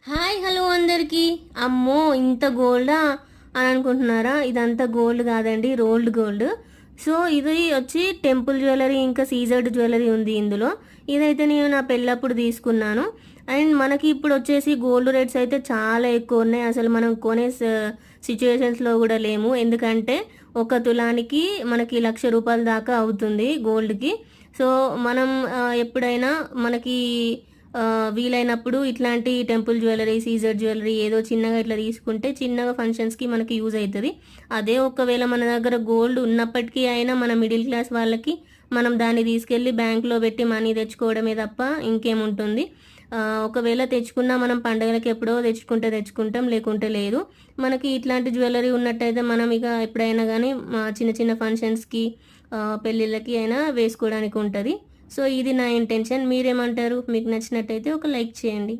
Hi hello అందరికీ. అమ్మో ఇంత గోల్డా అని అనుకుంటున్నారా? ఇదంతా గోల్డ్ కాదండి, రోల్డ్ గోల్డ్. సో ఇది వచ్చి టెంపుల్ జ్యువెలరీ, ఇంకా సీజర్డ్ జ్యువెలరీ ఉంది ఇందులో. ఇదైతే నేను నా పెళ్ళప్పుడు తీసుకున్నాను. అండ్ మనకి ఇప్పుడు వచ్చేసి గోల్డ్ రేట్స్ అయితే చాలా ఎక్కువ ఉన్నాయి. అసలు మనం కొనే సిచ్యువేషన్స్లో కూడా లేము. ఎందుకంటే ఒక తులానికి మనకి ₹1,00,000 దాకా అవుతుంది గోల్డ్కి. సో మనం ఎప్పుడైనా మనకి వీలైనప్పుడు ఇట్లాంటి టెంపుల్ జ్యువెలరీ, సీజర్ జ్యువెలరీ ఏదో చిన్నగా ఇట్లా తీసుకుంటే చిన్నగా ఫంక్షన్స్కి మనకి యూజ్ అవుతుంది. అదే ఒకవేళ మన దగ్గర గోల్డ్ ఉన్నప్పటికీ అయినా మన మిడిల్ క్లాస్ వాళ్ళకి మనం దాన్ని తీసుకెళ్ళి బ్యాంక్లో పెట్టి మనీ తెచ్చుకోవడమే తప్ప ఇంకేముంటుంది. ఒకవేళ తెచ్చుకున్నా మనం పండగలకి ఎప్పుడో తెచ్చుకుంటాం, లేకుంటే లేదు. మనకి ఇట్లాంటి జ్యువెలరీ ఉన్నట్టయితే మనం ఇక ఎప్పుడైనా కానీ చిన్న చిన్న ఫంక్షన్స్కి, పెళ్ళిళ్ళకి అయినా వేసుకోవడానికి ఉంటుంది. సో ఇది నా ఇంటెన్షన్. మీరేమంటారు? మీకు నచ్చినట్టయితే ఒక లైక్ చేయండి.